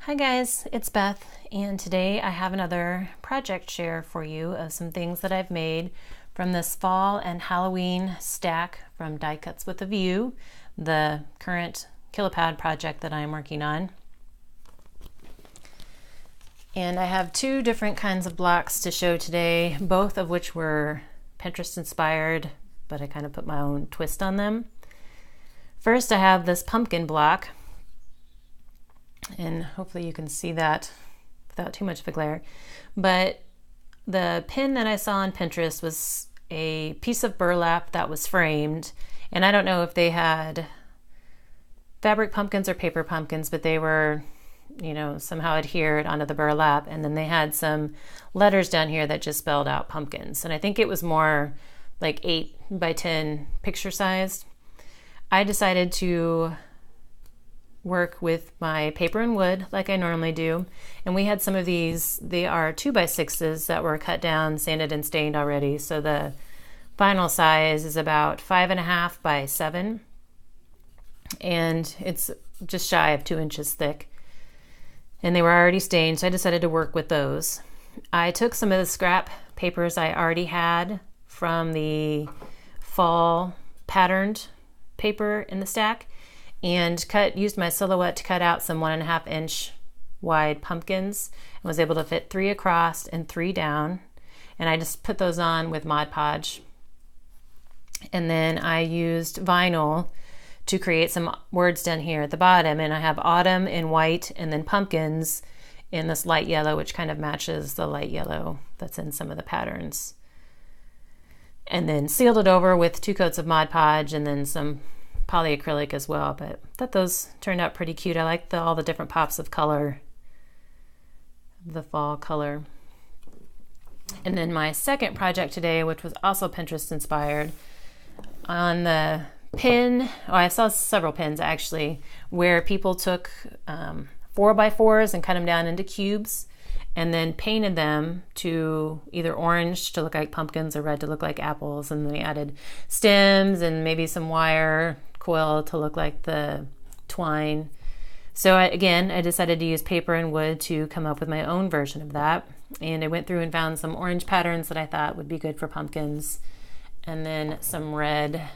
Hi guys, it's Beth, and today I have another project share for you of some things that I've made from this Fall and Halloween stack from Die Cuts with a View, the current Kilopad project that I'm working on. And I have two different kinds of blocks to show today, both of which were Pinterest inspired, but I kind of put my own twist on them. First, I have this pumpkin block, and hopefully you can see that without too much of a glare. But the pin that I saw on Pinterest was a piece of burlap that was framed, and I don't know if they had fabric pumpkins or paper pumpkins, but they were, somehow adhered onto the burlap, and then they had some letters down here that just spelled out pumpkins. And I think it was more like 8 by 10 picture sized. I decided to work with my paper and wood like I normally do, and we had some of these. They are 2x6s that were cut down, sanded and stained already, so the final size is about 5.5 by 7, and it's just shy of 2 inches thick, and they were already stained, so I decided to work with those. I took some of the scrap papers I already had from the fall patterned paper in the stack and used my silhouette to cut out some 1.5 inch wide pumpkins, and was able to fit 3 across and 3 down. And I just put those on with Mod Podge. And then I used vinyl to create some words down here at the bottom. And I have autumn in white and then pumpkins in this light yellow, which kind of matches the light yellow that's in some of the patterns. And then sealed it over with 2 coats of Mod Podge and then some polyacrylic as well, but I thought those turned out pretty cute. I like all the different pops of color, the fall color. And then my second project today, which was also Pinterest inspired, on the pin, I saw several pins actually, where people took 4x4s and cut them down into cubes and then painted them to either orange to look like pumpkins or red to look like apples, and then they added stems and maybe some wire quill to look like the twine. So I decided to use paper and wood to come up with my own version of that, and I went through and found some orange patterns that I thought would be good for pumpkins, and then some red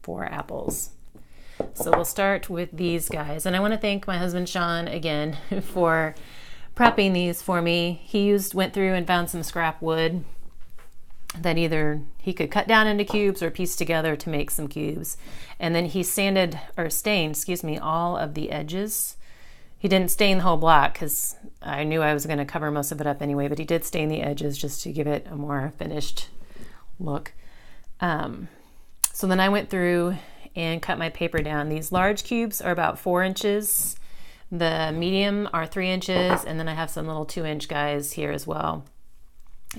for apples. So we'll start with these guys, and I want to thank my husband Sean again for prepping these for me. He went through and found some scrap wood that either he could cut down into cubes or piece together to make some cubes. And then he stained all of the edges. He didn't stain the whole block because I knew I was going to cover most of it up anyway, but he did stain the edges just to give it a more finished look. So then I went through and cut my paper down. These large cubes are about 4 inches. The medium are 3 inches, and then I have some little 2-inch guys here as well.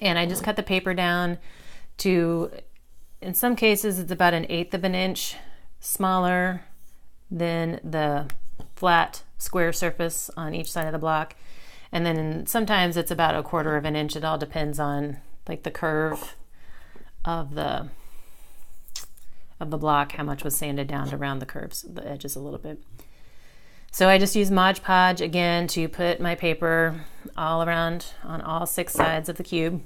And I just cut the paper down to, in some cases, it's about 1/8 of an inch smaller than the flat square surface on each side of the block. And then sometimes it's about 1/4 of an inch. It all depends on like the curve of the block, how much was sanded down to round the curves, the edges a little bit. So I just used Mod Podge again to put my paper all around on all 6 sides of the cube.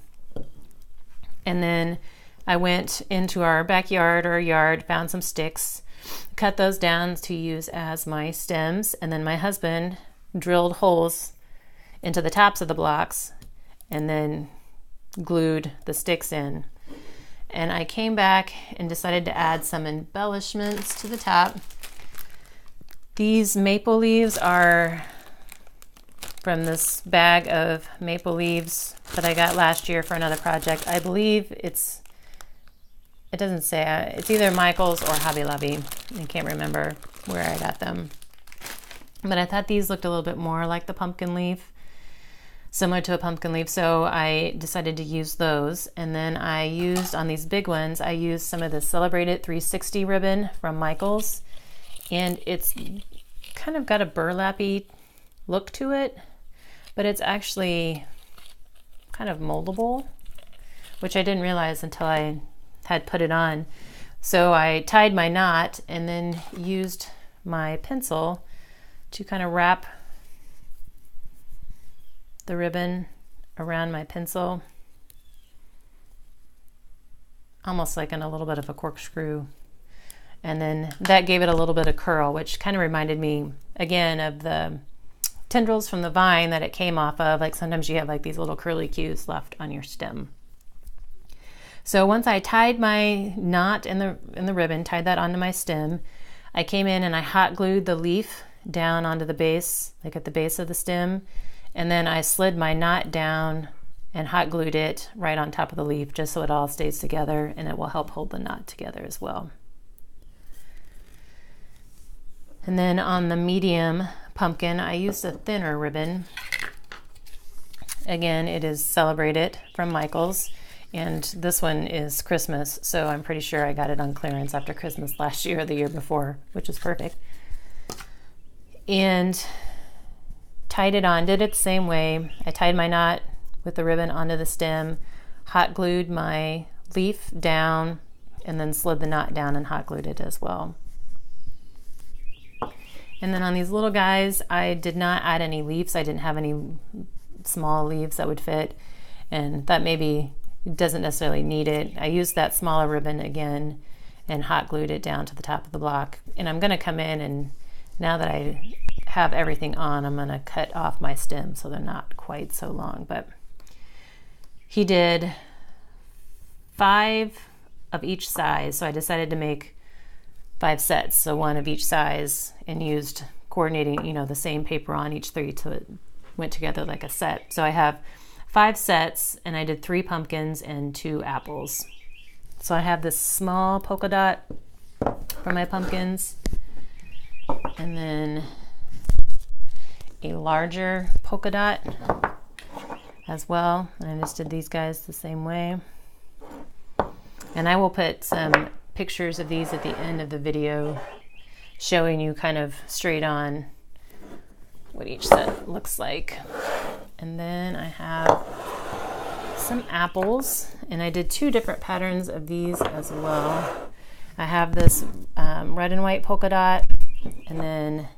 And then I went into our backyard or yard, found some sticks, cut those down to use as my stems. And then my husband drilled holes into the tops of the blocks and then glued the sticks in. And I came back and decided to add some embellishments to the top. These maple leaves are from this bag of maple leaves that I got last year for another project. I believe it doesn't say, it's either Michael's or Hobby Lobby. I can't remember where I got them. But I thought these looked a little bit more like the pumpkin leaf, similar to a pumpkin leaf, so I decided to use those. And then I used, on these big ones, I used some of the Celebrated 360 ribbon from Michael's. And it's kind of got a burlappy look to it, but it's actually kind of moldable, which I didn't realize until I had put it on. So I tied my knot and then used my pencil to kind of wrap the ribbon around my pencil, almost like in a little bit of a corkscrew. And then that gave it a little bit of curl, which kind of reminded me again of the tendrils from the vine that it came off of. Like sometimes you have like these little curly cues left on your stem. So once I tied my knot in the ribbon, tied that onto my stem, I came in and I hot glued the leaf down onto the base, like at the base of the stem, and then I slid my knot down and hot glued it right on top of the leaf just so it all stays together, and it will help hold the knot together as well. And then on the medium pumpkin, I used a thinner ribbon. Again, it is Celebrate It from Michaels, and this one is Christmas, so I'm pretty sure I got it on clearance after Christmas last year or the year before, which is perfect. And tied it on, did it the same way. I tied my knot with the ribbon onto the stem, hot glued my leaf down, and then slid the knot down and hot glued it as well. And then on these little guys, I did not add any leaves. I didn't have any small leaves that would fit, and that maybe doesn't necessarily need it. I used that smaller ribbon again and hot glued it down to the top of the block. And I'm going to come in, and now that I have everything on, I'm going to cut off my stems so they're not quite so long. But he did 5 of each size, so I decided to make 5 sets, so 1 of each size, and used coordinating, the same paper on each 3 so it went together like a set. So I have 5 sets, and I did 3 pumpkins and 2 apples. So I have this small polka dot for my pumpkins, and then a larger polka dot as well. And I just did these guys the same way. And I will put some pictures of these at the end of the video showing you kind of straight on what each set looks like. And then I have some apples, and I did 2 different patterns of these as well. I have this red and white polka dot, and then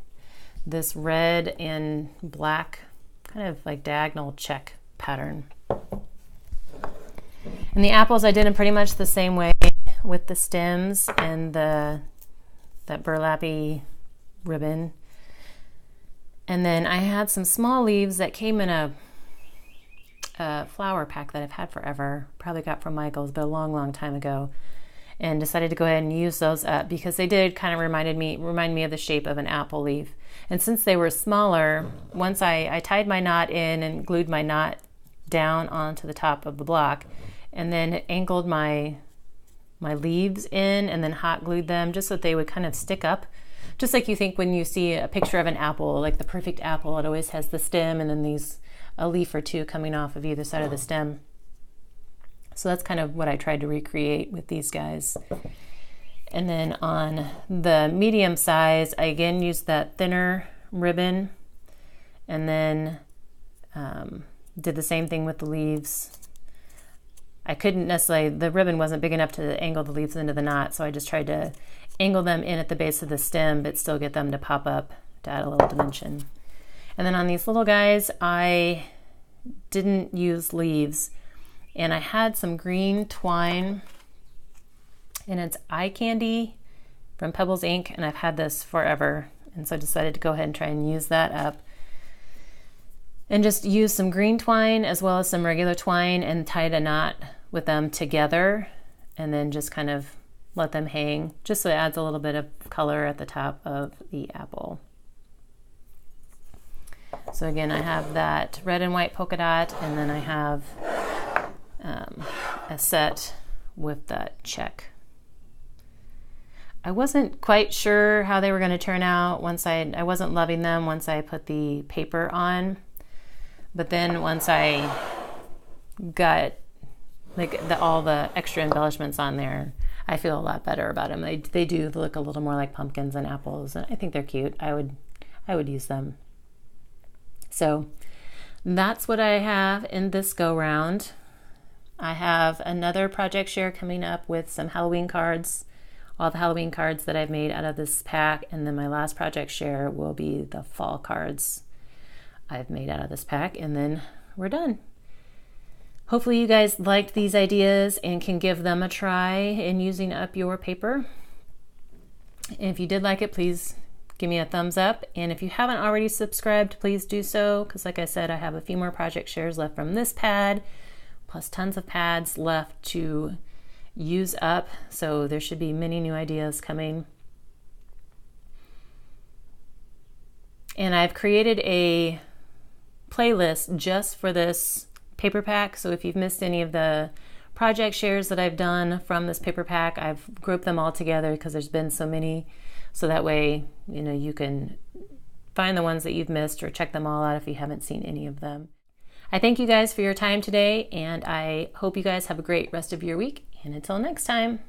this red and black kind of like diagonal check pattern. And the apples I did in pretty much the same way with the stems and that burlappy ribbon. And then I had some small leaves that came in a flower pack that I've had forever, probably got from Michaels, but a long, long time ago, and decided to go ahead and use those up because they did kind of remind me of the shape of an apple leaf. And since they were smaller, once I tied my knot in and glued my knot down onto the top of the block, and then angled my leaves in and then hot glued them just so that they would kind of stick up. Just like you think when you see a picture of an apple, like the perfect apple, it always has the stem and then a leaf or 2 coming off of either side of the stem. So that's kind of what I tried to recreate with these guys. And then on the medium size, I again used that thinner ribbon, and then did the same thing with the leaves. I couldn't necessarily, the ribbon wasn't big enough to angle the leaves into the knot, so I just tried to angle them in at the base of the stem, but still get them to pop up to add a little dimension. And then on these little guys, I didn't use leaves, and I had some green twine, and it's eye candy from Pebbles Ink, and I've had this forever, and so I decided to go ahead and try and use that up. And just use some green twine as well as some regular twine and tied a knot with them together, and then just kind of let them hang, just so it adds a little bit of color at the top of the apple. So again, I have that red and white polka dot, and then I have a set with that check. I wasn't quite sure how they were going to turn out I wasn't loving them once I put the paper on. But then once I got all the extra embellishments on there, I feel a lot better about them. They do look a little more like pumpkins and apples, and I think they're cute. I would use them. So that's what I have in this go round. I have another project share coming up with some Halloween cards, all the Halloween cards that I've made out of this pack, and then my last project share will be the fall cards. I've made out of this pack, and then we're done. Hopefully you guys liked these ideas and can give them a try in using up your paper. And if you did like it, please give me a thumbs up. And if you haven't already subscribed, please do so, because like I said, I have a few more project shares left from this pad, plus tons of pads left to use up. So there should be many new ideas coming. And I've created a playlist just for this paper pack. So if you've missed any of the project shares that I've done from this paper pack, I've grouped them all together because there's been so many. So that way, you can find the ones that you've missed or check them all out if you haven't seen any of them. I thank you guys for your time today, and I hope you guys have a great rest of your week. And until next time.